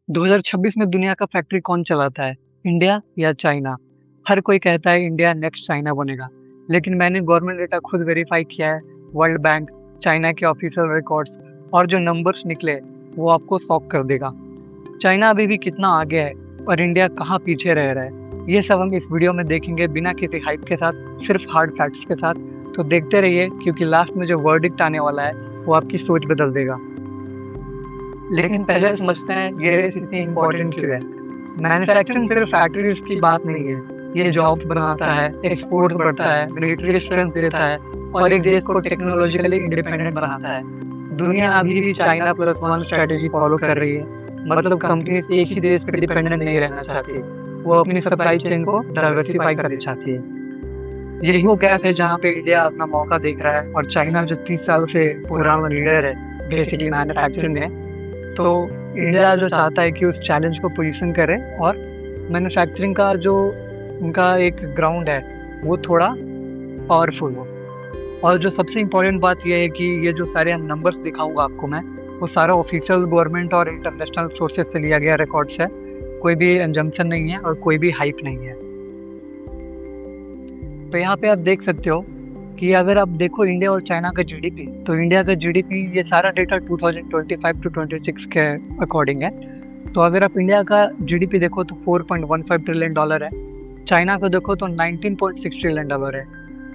2026 में दुनिया का फैक्ट्री कौन चलाता है, इंडिया या चाइना? हर कोई कहता है इंडिया नेक्स्ट चाइना बनेगा, लेकिन मैंने गवर्नमेंट डेटा खुद वेरीफाई किया है। वर्ल्ड बैंक, चाइना के ऑफिशियल रिकॉर्ड्स और जो नंबर्स निकले वो आपको शॉक कर देगा। चाइना अभी भी कितना आगे है और इंडिया कहाँ पीछे रह रहा है, ये सब हम इस वीडियो में देखेंगे बिना किसी हाइप के साथ, सिर्फ हार्ड फैक्ट्स के साथ। तो देखते रहिए, क्योंकि लास्ट में जो वर्डिक्ट आने वाला है वो आपकी सोच बदल देगा। लेकिन पहले समझते हैं ये रेस इतनी इम्पोर्टेंट क्यों है। मैन्युफैक्चरिंग सिर्फ फैक्ट्रीज की बात नहीं है, ये जॉब्स बनाता है, एक्सपोर्ट बढ़ता है, मिलिट्री स्ट्रेंथ देता है और एक देश को टेक्नोलॉजिकली इंडिपेंडेंट बनाता है। दुनिया अभी भी China plus one strategy follow कर रही है, मतलब कंपनीज एक ही देश पर डिपेंडेंट नहीं रहना चाहती, वो अपनी सप्लाई चेन को डाइवर्सिफाई करना चाहती है। यही वो गैप है जहाँ पे इंडिया अपना मौका देख रहा है और चाइना जो 30 साल से पुराना लीडर है बेसिकली मैन्युफैक्चरिंग में, तो इंडिया जो चाहता है कि उस चैलेंज को पोजीशन करे और मैन्युफैक्चरिंग का जो उनका एक ग्राउंड है वो थोड़ा पावरफुल हो। और जो सबसे इम्पोर्टेंट बात यह है कि ये जो सारे नंबर्स दिखाऊंगा आपको मैं, वो सारा ऑफिशियल गवर्नमेंट और इंटरनेशनल सोर्सेज से लिया गया रिकॉर्ड्स है, कोई भी एजम्पशन नहीं है और कोई भी हाइप नहीं है। तो यहाँ पे आप देख सकते हो कि अगर आप देखो इंडिया और चाइना का जीडीपी, तो इंडिया का जीडीपी, ये सारा डेटा 2025 टू 26 के अकॉर्डिंग है। तो अगर आप इंडिया का जीडीपी देखो तो $4.15 ट्रिलियन है, चाइना को देखो तो $19.6 ट्रिलियन है।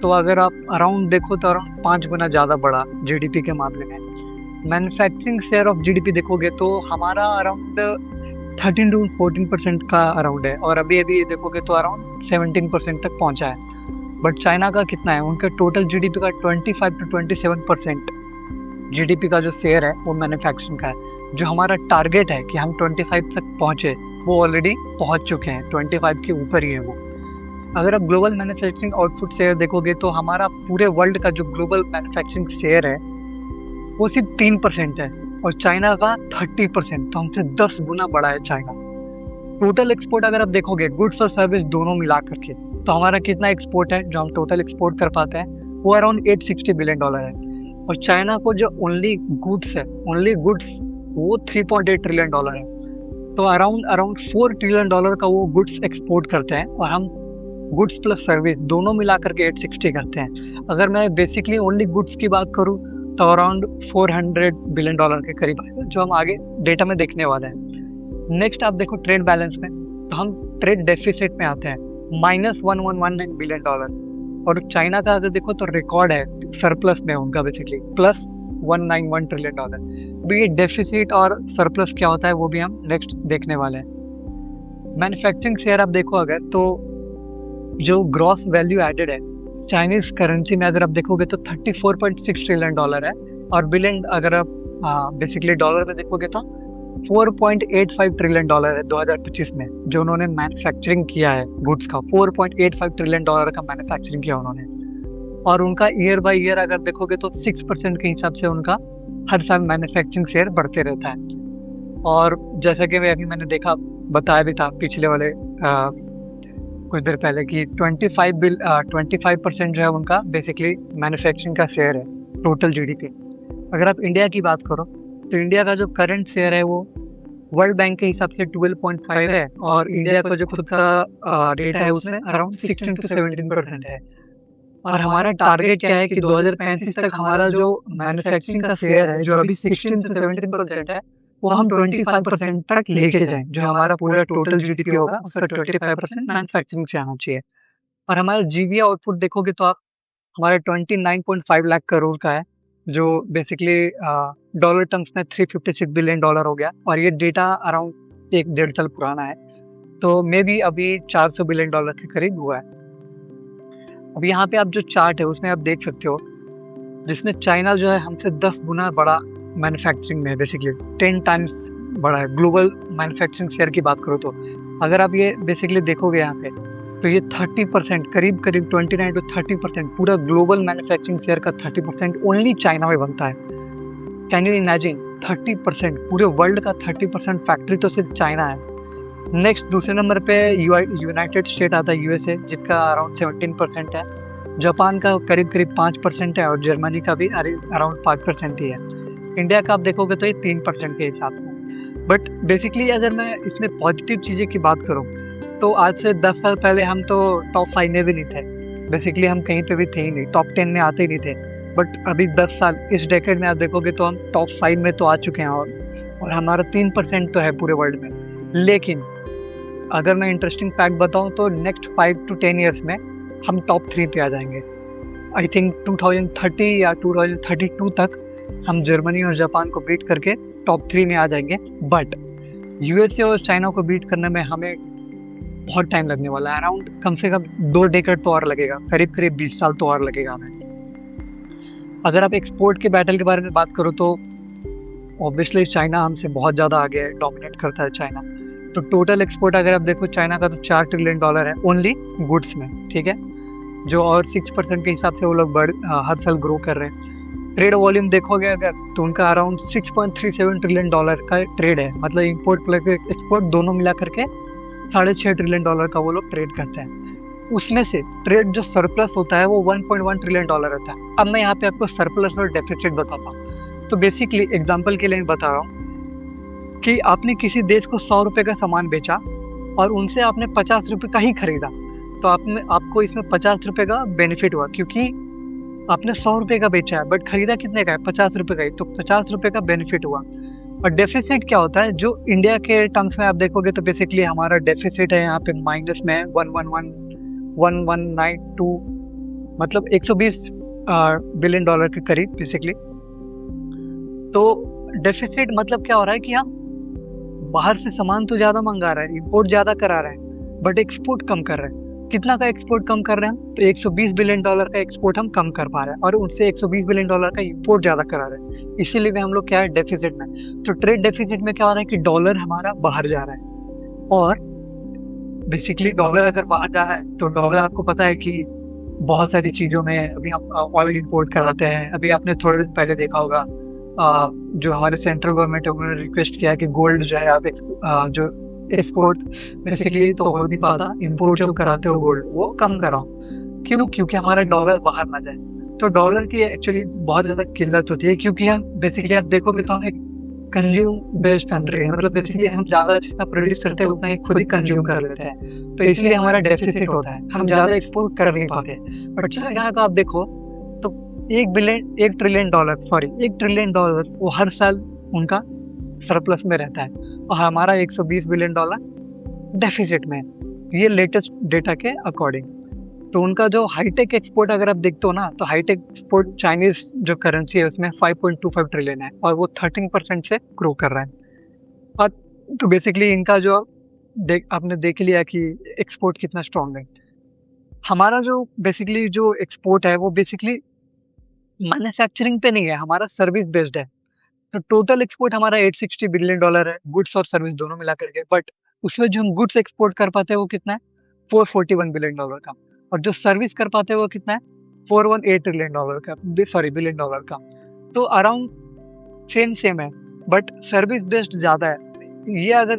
तो अगर आप अराउंड देखो तो अराउंड 5 गुना ज़्यादा बड़ा जीडीपी के मामले में। मैन्युफैक्चरिंग शेयर ऑफ जीडीपी देखोगे तो हमारा अराउंड 13 टू 14% का अराउंड है, और अभी अभी देखोगे तो अराउंड 17% तक पहुँचा है। बट चाइना का कितना है, उनका टोटल जीडीपी का 25 टू 27% जीडीपी का जो शेयर है वो मैन्युफैक्चरिंग का है। जो हमारा टारगेट है कि हम 25 तक पहुँचे, वो ऑलरेडी पहुँच चुके हैं, 25 के ऊपर ही है वो। अगर आप ग्लोबल मैन्युफैक्चरिंग आउटपुट शेयर देखोगे तो हमारा पूरे वर्ल्ड का जो ग्लोबल मैन्युफैक्चरिंग शेयर है वो सिर्फ 3% है, और चाइना का 30%, तो हमसे 10 गुना बड़ा है चाइना। टोटल एक्सपोर्ट अगर आप देखोगे गुड्स और सर्विस दोनों मिला करके, तो हमारा कितना एक्सपोर्ट है जो हम टोटल एक्सपोर्ट कर पाते हैं, वो अराउंड $860 बिलियन है। और चाइना को जो ओनली गुड्स है, ओनली गुड्स, वो $3.8 ट्रिलियन है। तो अराउंड $4 ट्रिलियन का वो गुड्स एक्सपोर्ट करते हैं, और हम गुड्स प्लस सर्विस दोनों मिला करके 860 करते हैं। अगर मैं बेसिकली ओनली गुड्स की बात करूँ तो अराउंड $400 बिलियन के करीब है, जो हम आगे डेटा में देखने वाले हैं। नेक्स्ट आप देखो ट्रेड बैलेंस में, तो हम ट्रेड डेफिसिट में आते हैं, -$1119 बिलियन। और चाइना का अगर देखो तो रिकॉर्ड है सरप्लस में उनका, बेसिकली +$191 ट्रिलियन। अभी ये डेफिसिट और सरप्लस क्या होता है वो भी हम नेक्स्ट देखने वाले हैं। मैन्युफैक्चरिंग शेयर आप देखो अगर, तो जो ग्रॉस वैल्यू एडेड है चाइनीज करेंसी में अगर आप देखोगे तो $34.6 ट्रिलियन है, और बिलियन अगर आप बेसिकली डॉलर में देखोगे तो $4.85 ट्रिलियन है 2025 में, जो उन्होंने मैन्युफैक्चरिंग किया है गुड्स का। $4.85 ट्रिलियन का मैन्युफैक्चरिंग किया उन्होंने। और उनका ईयर बाय ईयर अगर देखोगे तो 6% के हिसाब से उनका हर साल मैन्युफैक्चरिंग शेयर बढ़ते रहता है। और जैसा कि अभी मैंने देखा, बताया भी था पिछले वाले कुछ देर पहले कि 25% जो है उनका बेसिकली मैन्युफैक्चरिंग का शेयर है टोटल जीडीपी। अगर आप इंडिया की बात करो तो इंडिया का जो करंट शेयर है वो वर्ल्ड बैंक के हिसाब से 12.5 है, और इंडिया का जो खुद का डेटा है उसमें अराउंड 16 टू 17% है। और हमारा टारगेट क्या है कि 2035 तक हमारा जो मैन्युफैक्चरिंग का शेयर है, जो अभी 16 से 17% है, वो हम 25% तक लेके जाएं। जो हमारा पूरा टोटल जीडीपी होगा उसका 25% मैन्युफैक्चरिंग से आना चाहिए। और हमारा जीवीए आउटपुट देखोगे तो आप, हमारा 29.5 लाख करोड़ का है, जो बेसिकली डॉलर टर्म्स में $356 बिलियन हो गया। और ये डेटा अराउंड 1-1.5 साल पुराना है, तो मे बी अभी $400 बिलियन के करीब हुआ है। अब यहाँ पे आप जो चार्ट है उसमें आप देख सकते हो, जिसमें चाइना जो है हमसे 10 गुना बड़ा मैन्युफैक्चरिंग में, बेसिकली 10 टाइम्स बड़ा है। ग्लोबल मैन्युफैक्चरिंग शेयर की बात करो तो अगर आप ये बेसिकली देखोगे यहाँ पे, तो ये 30%, करीब 29 टू 30%, पूरा ग्लोबल मैन्युफैक्चरिंग शेयर का 30% ओनली चाइना में बनता है। कैन यू इमेजिन, 30%, पूरे वर्ल्ड का 30% फैक्ट्री तो सिर्फ चाइना है। नेक्स्ट दूसरे नंबर पे यूनाइटेड स्टेट आता है, यूएसए, जिसका अराउंड 17% है। जापान का करीब 5% है, और जर्मनी का भी अराउंड 5% ही है। इंडिया का आप देखोगे तो ये 3% के हिसाब से। बट बेसिकली अगर मैं इसमें पॉजिटिव चीज़ें की बात करूँ तो आज से 10 साल पहले हम तो टॉप 5 में भी नहीं थे। बेसिकली हम कहीं पे भी थे ही नहीं, टॉप 10 में आते ही नहीं थे। बट अभी 10 साल इस डेकेड में आप देखोगे तो हम टॉप 5 में तो आ चुके हैं, और हमारा 3% तो है पूरे वर्ल्ड में। लेकिन अगर मैं इंटरेस्टिंग फैक्ट बताऊं तो नेक्स्ट 5 to 10 ईयर्स में हम टॉप 3 पे आ जाएंगे। आई थिंक 2030 या 2032 तक हम जर्मनी और जापान को बीट करके टॉप 3 में आ जाएंगे। बट यूएसए और चाइना को बीट करने में हमें बहुत टाइम लगने वाला है। अराउंड कम से कम 2 डेकेड तो और लगेगा, करीब करीब 20 साल तो और लगेगा हमें। अगर आप एक्सपोर्ट के बैटल के बारे में बात करो तो ऑब्वियसली चाइना हमसे बहुत ज़्यादा आगे है, डोमिनेट करता है चाइना। तो टोटल एक्सपोर्ट अगर आप देखो चाइना का तो $4 ट्रिलियन है ओनली गुड्स में, ठीक है, जो और 6% के हिसाब से वो लोग हर साल ग्रो कर रहे हैं। ट्रेड वॉल्यूम देखोगे अगर तो उनका अराउंड $6.37 ट्रिलियन का ट्रेड है, मतलब इंपोर्ट प्लस एक्सपोर्ट दोनों मिला करके $6.5 ट्रिलियन का वो लोग ट्रेड करते हैं। उसमें से ट्रेड जो सरप्लस होता है वो $1.1 ट्रिलियन रहता है। अब मैं यहाँ पे आपको सरप्लस और डेफिसिट बताता हूँ। तो बेसिकली एग्जाम्पल के लिए मैं बता रहा हूँ कि आपने किसी देश को 100 रुपये का सामान बेचा और उनसे आपने 50 रुपये का ही खरीदा, तो आपको इसमें 50 रुपये का बेनिफिट हुआ, क्योंकि आपने 100 रुपये का बेचा है बट खरीदा कितने का है, 50 रुपये का ही, तो 50 रुपये का बेनिफिट हुआ। और डेफिसिट क्या होता है, जो इंडिया के टर्म्स में आप देखोगे तो बेसिकली हमारा डेफिसिट है यहाँ पे माइनस में 1192, मतलब $120 बिलियन के करीब बेसिकली। तो डेफिसिट मतलब क्या हो रहा है कि हम बाहर से सामान तो ज़्यादा मंगा रहे हैं, इंपोर्ट ज़्यादा करा रहे हैं, बट एक्सपोर्ट कम कर रहे हैं। कितना का एक्सपोर्ट कम कर रहे हैं, तो $120 बिलियन का एक्सपोर्ट हम कम कर पा रहे हैं और उनसे $120 बिलियन का इंपोर्ट ज़्यादा करा रहे हैं। इसीलिए हम लोग क्या है, डेफिसिट में। तो ट्रेड डेफिसिट में क्या हो रहा है कि डॉलर हमारा बाहर जा रहा है, और बेसिकली डॉलर अगर बाहर जा रहा है तो डॉलर आपको पता है कि बहुत सारी चीज़ों में, अभी हम ऑयल इंपोर्ट कराते हैं। अभी आपने थोड़े दिन पहले देखा होगा जो हमारे सेंट्रल गवर्नमेंट है उन्होंने रिक्वेस्ट किया कि गोल्ड जो है आप जो एक्सपोर्ट बेसिकली तो हो नहीं पाता, इंपोर्ट जो कराते हो गोल्ड वो कम कराओ। क्यों? क्योंकि हमारा डॉलर बाहर ना जाए। तो डॉलर की एक्चुअली बहुत ज़्यादा किल्लत होती है, क्योंकि हम बेसिकली आप देखोगे तो हम एक कंज्यूम बेस्ड कंट्री है, मतलब बेसिकली हम ज़्यादा जितना प्रोड्यूस करते हैं उतना ही खुद ही कंज्यूम कर लेते हैं, तो इसलिए हमारा डेफिसिट होता है, हम ज़्यादा एक्सपोर्ट कर नहीं पाते। बट चाइना का आप देखो तो $1 ट्रिलियन वो हर साल उनका सरप्लस में रहता है और हमारा $120 बिलियन डेफिसिट में है, ये लेटेस्ट डेटा के अकॉर्डिंग। तो उनका जो हाईटेक एक्सपोर्ट अगर आप देखते हो ना, तो हाईटेक एक्सपोर्ट चाइनीज जो करेंसी है उसमें 5.25 ट्रिलियन है और वो 13% से ग्रो कर रहा है। और तो बेसिकली इनका जो आपने देख लिया कि एक्सपोर्ट कितना स्ट्रॉन्ग है। हमारा जो बेसिकली जो एक्सपोर्ट है वो बेसिकली मैन्युफैक्चरिंग पे नहीं है, हमारा सर्विस बेस्ड है। तो टोटल एक्सपोर्ट हमारा $860 बिलियन है, गुड्स और सर्विस दोनों मिला करके। बट उसमें जो हम गुड्स एक्सपोर्ट कर पाते हैं वो कितना है, $441 बिलियन का, और जो सर्विस कर पाते हैं वो कितना है, $418 बिलियन का। तो अराउंड सेम है, बट सर्विस बेस्ड ज़्यादा है। ये अगर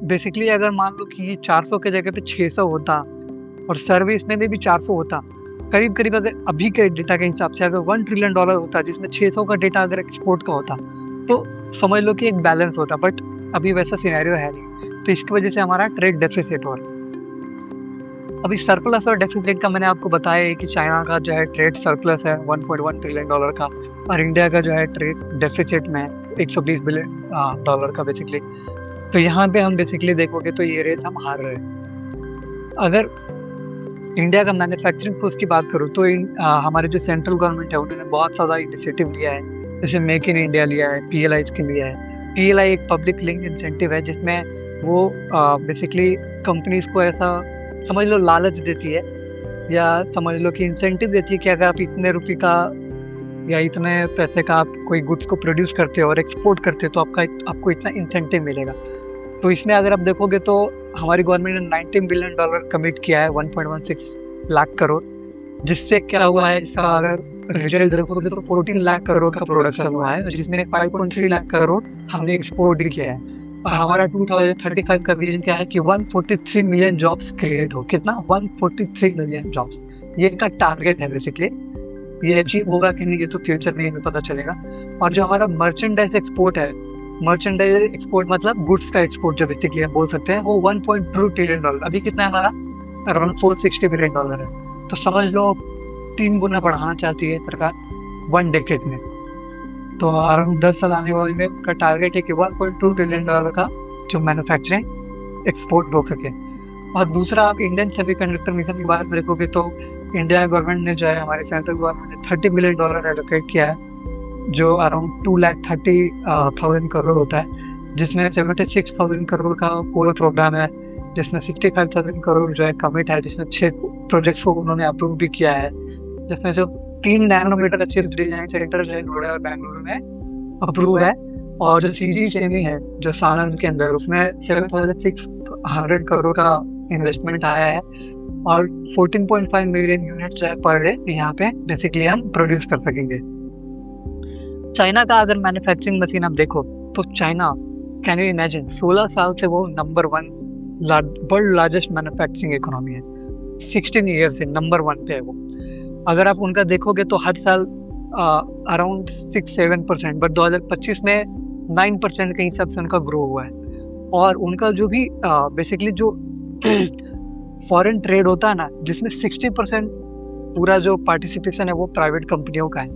बेसिकली अगर मान लो कि ये 400 के जगह पे 600 होता और सर्विस में भी 400 होता, करीब करीब अगर अभी के डेटा के हिसाब से अगर $1 ट्रिलियन होता जिसमें 600 का डेटा अगर एक्सपोर्ट का होता तो समझ लो कि एक बैलेंस होता। बट अभी वैसा सिनेरियो है नहीं, तो इसकी वजह से हमारा ट्रेड डेफिसिट हो रहा है। अभी सरप्लस और डेफिसिट का मैंने आपको बताया है कि चाइना का जो है ट्रेड सरप्लस है $1.1 ट्रिलियन का और इंडिया का जो है ट्रेड डेफिसिट में $120 बिलियन का बेसिकली। तो यहाँ पे हम बेसिकली देखोगे तो ये रेस हम हार रहे हैं। अगर इंडिया का मैन्युफैक्चरिंग फोर्स की बात करूँ तो हमारे जो सेंट्रल गवर्नमेंट है उन्होंने बहुत सारा इनिशिएटिव लिया है, जैसे मेक इन इंडिया लिया है, PLI स्कीम लिया है। PLI एक पब्लिक लिंक इंसेंटिव है जिसमें वो बेसिकली कंपनीज को ऐसा समझ लो लालच देती है, या समझ लो कि इंसेंटिव देती है कि अगर आप इतने रुपये का या इतने पैसे का आप कोई गुड्स को प्रोड्यूस करते हो और एक्सपोर्ट करते हो तो आपको इतना इंसेंटिव मिलेगा। तो इसमें अगर आप देखोगे तो हमारी गवर्नमेंट ने $19 बिलियन कमिट किया है, 1.16 लाख करोड़, जिससे क्या हुआ है, इसका अगर रिजल्ट देखोगे तो 14 लाख करोड़ का प्रोडक्शन हुआ है, जिसमें 5.3 लाख करोड़ हमने एक्सपोर्ट भी किया है। और हमारा 2035 का विजन क्या है कि 143 मिलियन जॉब्स क्रिएट हो। कितना? 143 मिलियन जॉब्स, ये का टारगेट है बेसिकली। ये अचीव होगा कि नहीं ये तो फ्यूचर में ही पता चलेगा। और जो हमारा मर्चेंडाइज एक्सपोर्ट है मर्चेंडाइज एक्सपोर्ट मतलब गुड्स का एक्सपोर्ट जो बेसिकली हम बोल सकते हैं, वो $1.2 ट्रिलियन, अभी कितना है हमारा, अराउंड $460 बिलियन है। तो समझ लो 3 गुना बढ़ाना चाहती है सरकार 1 डेकेड में। तो अराउंड 10 साल आने वाले में का टारगेट है कि $1.2 ट्रिलियन का जो मैन्युफैक्चरिंग एक्सपोर्ट हो सके। और दूसरा, आप इंडियन सेमीकंडक्टर मिशन की बात देखोगे तो इंडिया गवर्नमेंट ने जो है, हमारे सेंट्रल गवर्नमेंट ने $30 बिलियन एलोकेट किया है, जो अराउंड 2,30,000 करोड़ होता है, जिसमें 76,000 करोड़ का कोर प्रोग्राम है, जिसमें 65,000 करोड़ जो है कमिट है, जिसमें 6 प्रोजेक्ट्स को उन्होंने अप्रूव भी किया है, जिसमें जो 3 नैनोमीटर चिप डिजाइन सेंटर जो है नोएडा और बेंगलुरु में अप्रूव है। और जो सीजी सेमी है जो सानंद के अंदर, उसमें 7,600 करोड़ का इन्वेस्टमेंट आया है, और 14.5 मिलियन यूनिट जो है पर डे यहाँ पे बेसिकली हम प्रोड्यूस कर सकेंगे। चाइना का अगर मैन्युफैक्चरिंग मशीन आप देखो तो चाइना, कैन यू इमेजिन, 16 साल से वो number 1 world largest manufacturing economy है, 16 ईयर से नंबर 1 पे है वो। अगर आप उनका देखोगे तो हर साल अराउंड 6-7%, बट 2025 में 9% के हिसाब से उनका ग्रो हुआ है। और उनका जो भी बेसिकली जो फॉरेन ट्रेड होता है ना, जिसमें 60% पूरा जो पार्टिसिपेशन है वो प्राइवेट कंपनियों का है।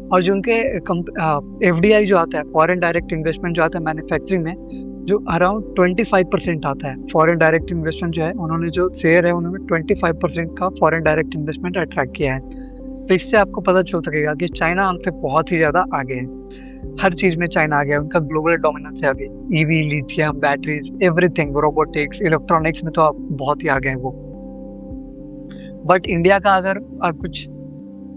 और जो उनके FDI जो आता है, फॉरेन डायरेक्ट इन्वेस्टमेंट जो आता है मैन्युफैक्चरिंग में, जो अराउंड 25% आता है फॉरेन डायरेक्ट इन्वेस्टमेंट जो है, उन्होंने जो शेयर है उन्होंने 25% का फॉरेन डायरेक्ट इन्वेस्टमेंट अट्रैक्ट किया है। तो इससे आपको पता चल सकेगा कि चाइना हमसे बहुत ही ज़्यादा आगे है, हर चीज़ में चाइना आ गया, उनका ग्लोबल डोमिनेंस है अभी, EV, lithium batteries, everything, robotics, electronics में तो आप बहुत ही आगे हैं वो। बट इंडिया का अगर कुछ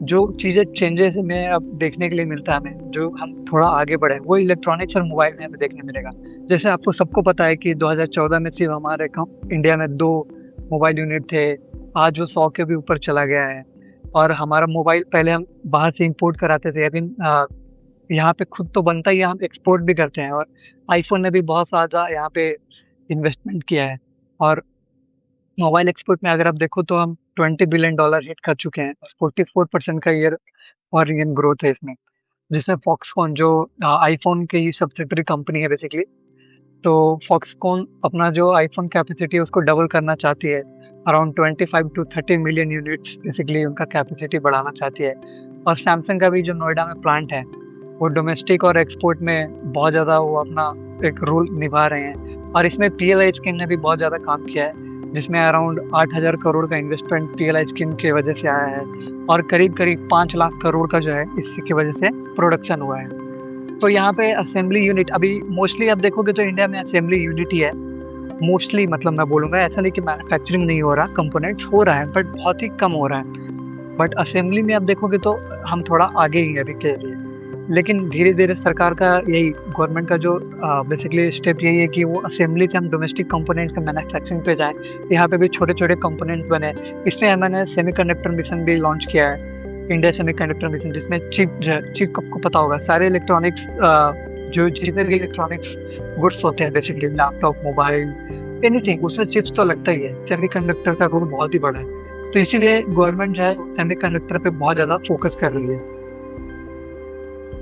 जो चीज़ें चेंजेस में अब देखने के लिए मिलता है हमें, जो हम थोड़ा आगे बढ़े, वो इलेक्ट्रॉनिक्स और मोबाइल में हमें देखने मिलेगा। जैसे आपको सबको पता है कि 2014 में सिर्फ हमारे इंडिया में 2 मोबाइल यूनिट थे, आज वो 100 के भी ऊपर चला गया है। और हमारा मोबाइल पहले हम बाहर से इंपोर्ट कराते थे, अभी यहाँ पे खुद तो बनता ही है, हम एक्सपोर्ट भी करते हैं। और आईफोन ने भी बहुत ज़्यादा यहाँ पे इन्वेस्टमेंट किया है। और मोबाइल एक्सपोर्ट में अगर आप देखो तो हम $20 बिलियन हिट कर चुके हैं, 44% का ईयर और ईयर ग्रोथ है इसमें, जिसमें फॉक्सकॉन जो आईफोन की ही सब्सिडरी कंपनी है बेसिकली, तो फॉक्सकॉन अपना जो आईफोन कैपेसिटी है उसको डबल करना चाहती है, around 25 to 30 million units basically उनका कैपेसिटी बढ़ाना चाहती है। और सैमसंग का भी जो नोएडा में प्लांट है, वो डोमेस्टिक और एक्सपोर्ट में बहुत ज़्यादा वो अपना एक रोल निभा रहे हैं। और इसमें PLI स्कीम ने भी बहुत ज़्यादा काम किया है, जिसमें अराउंड 8,000 करोड़ का इन्वेस्टमेंट PLI स्कीम की वजह से आया है, और करीब 5 लाख करोड़ का जो है इसकी वजह से प्रोडक्शन हुआ है। तो यहाँ पे असेंबली यूनिट अभी मोस्टली आप देखोगे तो इंडिया में असेंबली यूनिट ही है मोस्टली, मतलब मैं बोलूँगा ऐसा नहीं कि मैन्युफैक्चरिंग नहीं हो रहा, कंपोनेंट्स हो रहा है बट बहुत ही कम हो रहा है। बट असेंबली में आप देखोगे तो हम थोड़ा आगे ही हैं अभी के लिए। लेकिन धीरे धीरे सरकार का यही, गवर्नमेंट का जो बेसिकली स्टेप यही है कि वो असेंबली से हम डोमेस्टिक कंपोनेंट्स के मैन्युफैक्चरिंग पे जाए। यहाँ पे भी छोटे छोटे कंपोनेंट्स बने, इसमें मैंने सेमीकंडक्टर मिशन भी लॉन्च किया है, इंडिया सेमीकंडक्टर मिशन, जिसमें चिप आपको पता होगा, सारे इलेक्ट्रॉनिक्स जो जितने भी इलेक्ट्रॉनिक्स गुड्स होते हैं बेसिकली लैपटॉप, मोबाइल, एनीथिंग, उसमें चिप्स तो लगता ही है। सेमीकंडक्टर का रोल बहुत ही बड़ा है, तो इसीलिए गवर्नमेंट जो है सेमीकंडक्टर पे बहुत ज़्यादा फोकस कर रही है।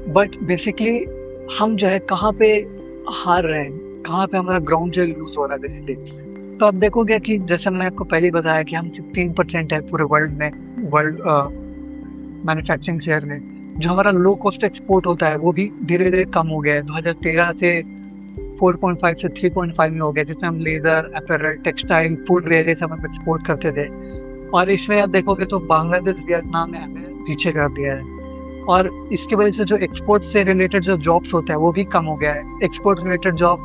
बट बेसिकली हम जो है कहाँ पे हार रहे हैं, कहाँ पे हमारा ग्राउंड जो लूज हो रहा है बेसिकली। तो आप देखोगे कि जैसे मैंने आपको पहले बताया कि हम 16% है पूरे वर्ल्ड में, वर्ल्ड मैन्युफैक्चरिंग शेयर में। जो हमारा लो कॉस्ट एक्सपोर्ट होता है वो भी धीरे धीरे कम हो गया है, 2013 से 4.5 से 3.5 में हो गया, जिसमें हम leather, apparel, textile, footwear सब हम एक्सपोर्ट करते थे। और इसमें आप देखोगे तो बांग्लादेश, वियतनाम ने हमें पीछे कर दिया है। और इसकी वजह से जो एक्सपोर्ट से रिलेटेड जो जॉब्स होता है वो भी कम हो गया है, एक्सपोर्ट रिलेटेड जॉब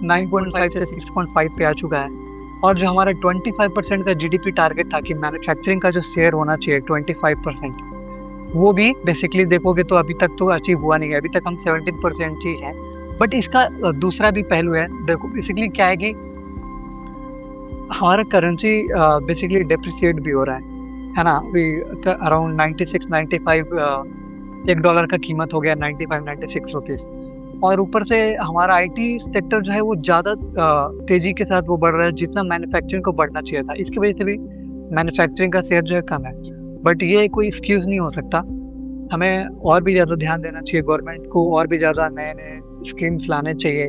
9.5 से 6.5 पे आ चुका है। और जो हमारा 25% का GDP टारगेट था कि मैन्युफैक्चरिंग का जो शेयर होना चाहिए 25%, वो भी बेसिकली देखोगे तो अभी तक तो अचीव हुआ नहीं है, अभी तक हम 17% ही है। बट इसका दूसरा भी पहलू है, देखो बेसिकली क्या है कि हमारा करेंसी बेसिकली डेप्रिसिएट भी हो रहा है ना, अभी अराउंड 96-95 $1 का कीमत हो गया, 95-96 रुपीज़। और ऊपर से हमारा IT सेक्टर जो है वो ज़्यादा तेज़ी के साथ वो बढ़ रहा है जितना मैन्युफैक्चरिंग को बढ़ना चाहिए था, इसकी वजह से भी मैन्युफैक्चरिंग का शेयर जो है कम है। बट ये कोई एक्सक्यूज़ नहीं हो सकता, हमें और भी ज़्यादा ध्यान देना चाहिए गवर्नमेंट को, और भी ज़्यादा नए नए स्कीम्स लाने चाहिए,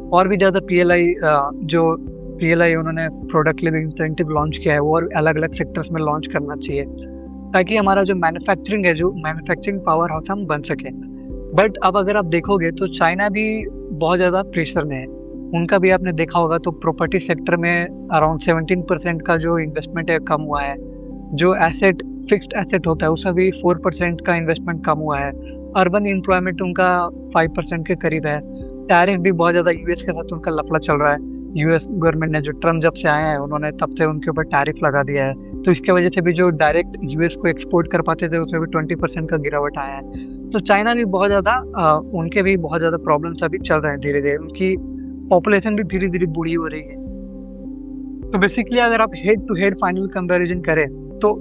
और भी ज़्यादा पीएलआई जो पीएलआई उन्होंने प्रोडक्ट लिविंग इंसेंटिव लॉन्च किया है वो और अलग अलग सेक्टर्स में लॉन्च करना चाहिए, ताकि हमारा जो मैन्युफैक्चरिंग है, जो मैन्युफैक्चरिंग पावर हाउस हम बन सके। बट अब अगर आप देखोगे तो चाइना भी बहुत ज़्यादा प्रेशर में है। उनका भी आपने देखा होगा तो प्रॉपर्टी सेक्टर में अराउंड 17% का जो इन्वेस्टमेंट है कम हुआ है। जो एसेट फिक्स्ड एसेट होता है उसमें भी 4% का इन्वेस्टमेंट कम हुआ है। अर्बन एम्प्लॉयमेंट उनका 5% के करीब है। टैरिफ भी बहुत ज़्यादा यूएस के साथ उनका लफड़ा चल रहा है। यूएस गवर्नमेंट ने, जो ट्रम्प जब से आए हैं उन्होंने तब से उनके ऊपर टैरिफ लगा दिया है, तो इसके वजह से भी जो डायरेक्ट यूएस को एक्सपोर्ट कर पाते थे उसमें भी 20% का गिरावट आया है। तो चाइना भी बहुत ज़्यादा उनके भी बहुत ज़्यादा प्रॉब्लम्स अभी चल रहे हैं धीरे धीरे। उनकी पॉपुलेशन भी धीरे धीरे बूढ़ी हो रही है। तो बेसिकली अगर आप head to head final comparison करें तो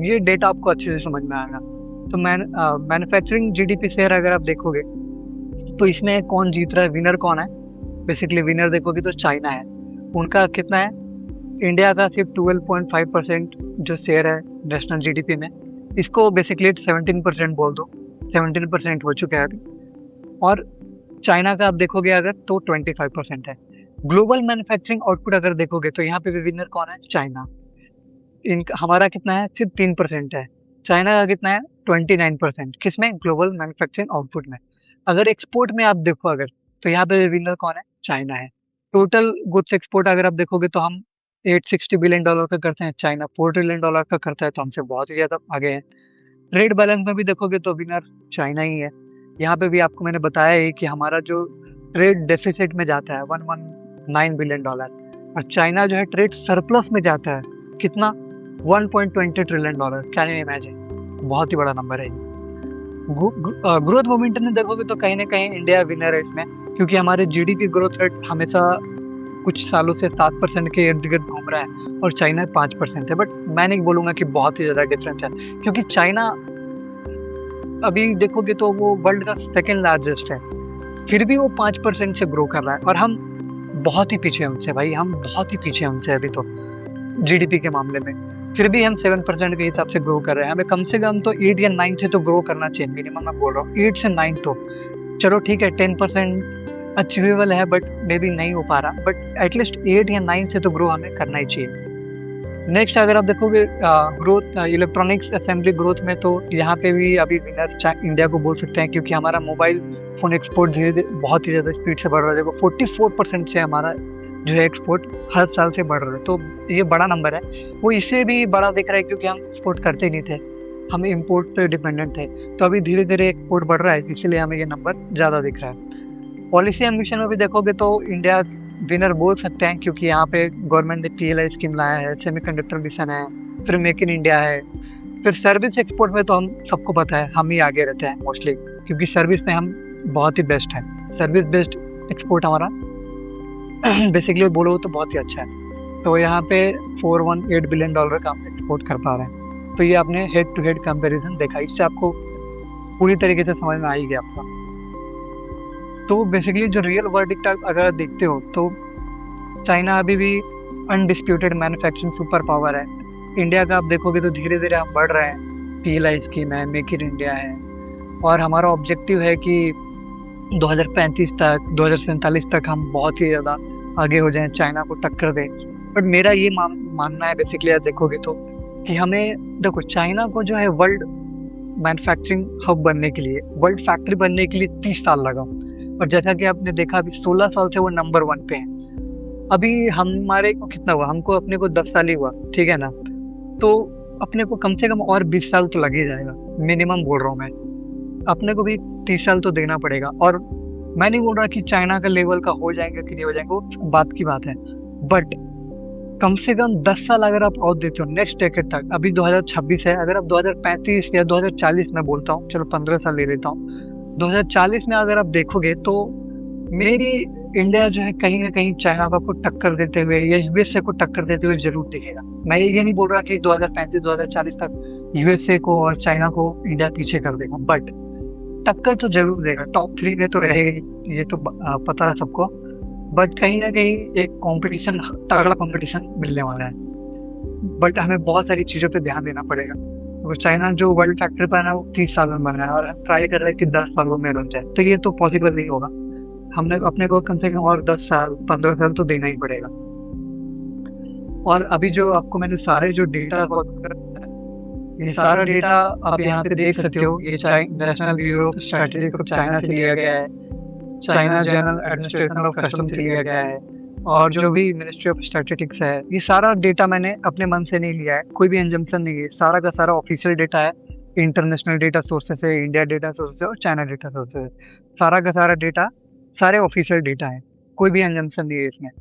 ये डेटा आपको अच्छे से समझ में आएगा। तो मैन्युफैक्चरिंग जीडीपी शेयर अगर आप देखोगे तो इसमें कौन जीत रहा है, विनर कौन है। बेसिकली विनर देखोगे तो चाइना है। उनका कितना है, इंडिया का सिर्फ 12.5% जो शेयर है नेशनल जीडीपी में। इसको बेसिकली 17% बोल दो, 17% हो चुका है अभी। और चाइना का आप देखोगे अगर तो 25% है। ग्लोबल मैन्युफैक्चरिंग आउटपुट अगर देखोगे तो यहाँ पे भी विनर कौन है, चाइना। हमारा कितना है, सिर्फ 3% है। चाइना का कितना है, 29%। किसमें, ग्लोबल मैन्युफैक्चरिंग आउटपुट में। अगर एक्सपोर्ट में आप देखो अगर, तो यहाँ पे विनर कौन है, चाइना है। टोटल गुड्स एक्सपोर्ट अगर आप देखोगे तो हम $860 बिलियन का करते हैं, चाइना $4 ट्रिलियन का करता है, तो हमसे बहुत ही ज्यादा आगे है। ट्रेड बैलेंस में भी देखोगे तो विनर चाइना ही है। यहाँ पे भी आपको मैंने बताया है कि हमारा जो ट्रेड डेफिसिट में जाता है $119 बिलियन, और चाइना जो है ट्रेड सरप्लस में जाता है कितना, $1.20 ट्रिलियन। कैन यू इमेजिन, बहुत ही बड़ा नंबर है। ग्रोथ मोमेंटम में देखोगे तो कहीं ना कहीं इंडिया विनर है इसमें, क्योंकि हमारे जीडीपी ग्रोथ रेट हमेशा कुछ सालों से 7% के इर्द गिर्द घूम रहा है और चाइना 5% है। बट मैं नहीं बोलूंगा कि बहुत ही ज़्यादा डिफरेंस है, क्योंकि चाइना अभी देखोगे तो वो वर्ल्ड का सेकेंड लार्जेस्ट है, फिर भी वो 5% से ग्रो कर रहा है। और हम बहुत ही पीछे हैं उनसे भाई, हम बहुत ही पीछे हैं उनसे अभी तो जीडीपी के मामले में। फिर भी हम 7% के हिसाब से ग्रो कर रहे हैं। हमें कम से कम तो 8 या 9 से तो ग्रो करना चाहिए, मिनिमम मैं बोल रहा हूँ 8 से 9। तो चलो ठीक है, 10% अचीवेबल है, बट मे बी नहीं हो पा रहा, बट एटलीस्ट 8 या 9 से तो ग्रो हमें करना ही चाहिए। नेक्स्ट अगर आप देखोगे ग्रोथ इलेक्ट्रॉनिक्स असेंबली ग्रोथ में, तो यहाँ पे भी अभी विनर इंडिया को बोल सकते हैं, क्योंकि हमारा मोबाइल फोन एक्सपोर्ट धीरे धीरे बहुत ही ज़्यादा स्पीड से बढ़ रहा है। देखो 44% से हमारा जो है एक्सपोर्ट हर साल से बढ़ रहा है, तो ये बड़ा नंबर है। वो इससे भी बड़ा दिख रहा है क्योंकि हम एक्सपोर्ट करते नहीं थे, हम इम्पोर्ट पे डिपेंडेंट थे। तो अभी धीरे धीरे एक्सपोर्ट बढ़ रहा है, इसीलिए हमें ये नंबर ज़्यादा दिख रहा है। पॉलिसी एम्बिशन में भी देखोगे तो इंडिया विनर बोल सकते हैं, क्योंकि यहाँ पे गवर्नमेंट ने पीएलआई स्कीम लाया है, सेमीकंडक्टर मिशन है, फिर मेक इन इंडिया है। फिर सर्विस एक्सपोर्ट में तो हम सबको पता है हम ही आगे रहते हैं मोस्टली, क्योंकि सर्विस में हम बहुत ही बेस्ट है। सर्विस बेस्ड एक्सपोर्ट हमारा बेसिकली बोलो तो बहुत ही अच्छा है। तो यहाँ पे $418 बिलियन का हम एक्सपोर्ट कर पा रहे हैं। तो ये आपने हेड टू हेड कंपैरिजन देखा, इससे आपको पूरी तरीके से समझ में आ ही गया आपका। तो बेसिकली जो रियल वर्डिक्ट अगर देखते हो तो चाइना अभी भी अनडिस्प्यूटेड मैन्युफैक्चरिंग सुपर पावर है। इंडिया का आप देखोगे तो धीरे धीरे हम बढ़ रहे हैं, पीएलआई स्कीम है, मेक इन इंडिया है, और हमारा ऑब्जेक्टिव है कि 2035 तक 2047 तक हम बहुत ही ज़्यादा आगे हो जाएं, चाइना को टक्कर दें। बट मेरा ये मानना है बेसिकली आप देखोगे तो कि हमें देखो चाइना को जो है वर्ल्ड मैन्युफैक्चरिंग हब बनने के लिए, वर्ल्ड फैक्ट्री बनने के लिए 30 साल लगा, और जैसा कि आपने देखा अभी 16 साल से वो नंबर 1 पे हैं। अभी हमारे को कितना हुआ, हमको अपने को 10 साल ही हुआ, ठीक है ना। तो अपने को कम से कम और 20 साल तो लग ही जाएगा, मिनिमम बोल रहा हूँ मैं। अपने को भी 30 साल तो देना पड़ेगा। और मैं नहीं बोल रहा कि चाइना का लेवल का हो जाएगा कि नहीं हो जाएगा, वो बात की बात है, बट कम से कम 10 साल अगर आप और देते हो नेक्स्ट डेकेड तक, अभी 2026 है, अगर आप 2035 या 2040 में बोलता हूँ, चलो 15 साल ले लेता हूँ, 2040 में अगर आप देखोगे तो मेरी इंडिया जो है कहीं ना कहीं चाइना को टक्कर देते हुए या यूएसए को टक्कर देते हुए जरूर दिखेगा। मैं ये नहीं बोल रहा कि 2035-2040 तक यूएसए को और चाइना को इंडिया पीछे कर देगा, बट टक्कर तो जरूर देगा। टॉप 3 में तो रहेगा, ये तो पता है सबको। बट कहीं ना कहीं एक कंपटीशन, तगड़ा कंपटीशन मिलने वाला है। बट हमें बहुत सारी चीज़ों पे ध्यान देना पड़ेगा। तो चाइना जो वर्ल्ड फैक्ट्री पर है वो 30 साल में बन रहा है, और ट्राई कर रहे हैं कि 10 सालों में बन जाए, तो ये तो पॉसिबल नहीं होगा। हमने अपने को कम से कम और 10 साल 15 साल तो देना ही पड़ेगा। और अभी जो आपको मैंने सारे जो डेटा, ये सारा डेटा आप यहाँ पे देख सकते हो। ये national bureau of statistics of China से लिया गया है, China general administration of custom से लिया गया है, और जो भी मिनिस्ट्री ऑफ स्टैटिस्टिक्स है। ये सारा डेटा मैंने अपने मन से नहीं लिया है, कोई भी एंजम्पशन नहीं है, सारा का सारा ऑफिशियल डेटा है। इंटरनेशनल डेटा सोर्सेस है, इंडिया डेटा सोर्सेस है और चाइना डेटा सोर्सेस है। सारा का सारा डेटा, सारे ऑफिशियल डेटा है, कोई भी एंजम्पशन नहीं है इसमें।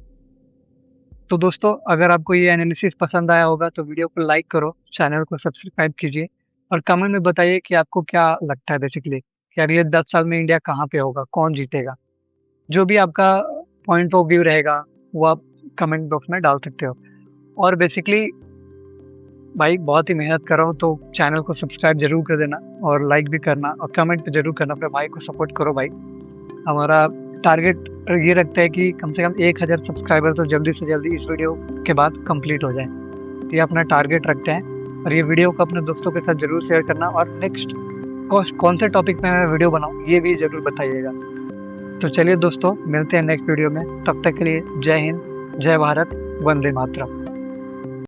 तो दोस्तों, अगर आपको ये एनालिसिस पसंद आया होगा तो वीडियो को लाइक करो, चैनल को सब्सक्राइब कीजिए और कमेंट में बताइए कि आपको क्या लगता है बेसिकली कि अगले 10 साल में इंडिया कहाँ पे होगा, कौन जीतेगा। जो भी आपका पॉइंट ऑफ व्यू रहेगा वो आप कमेंट बॉक्स में डाल सकते हो। और बेसिकली भाई बहुत ही मेहनत कर रहा हूँ, तो चैनल को सब्सक्राइब जरूर कर देना और लाइक भी करना और कमेंट जरूर करना। अपने भाई को सपोर्ट करो भाई। हमारा टारगेट ये रखता है कि कम से कम 1000 सब्सक्राइबर तो जल्दी से जल्दी इस वीडियो के बाद कंप्लीट हो जाए। ये अपना टारगेट रखते हैं और ये वीडियो को अपने दोस्तों के साथ जरूर शेयर करना। और नेक्स्ट कौन से टॉपिक पे मैं वीडियो बनाऊँ ये भी जरूर बताइएगा। तो चलिए दोस्तों, मिलते हैं नेक्स्ट वीडियो में। तब तक के लिए जय हिंद, जय भारत, वंदे मातरम।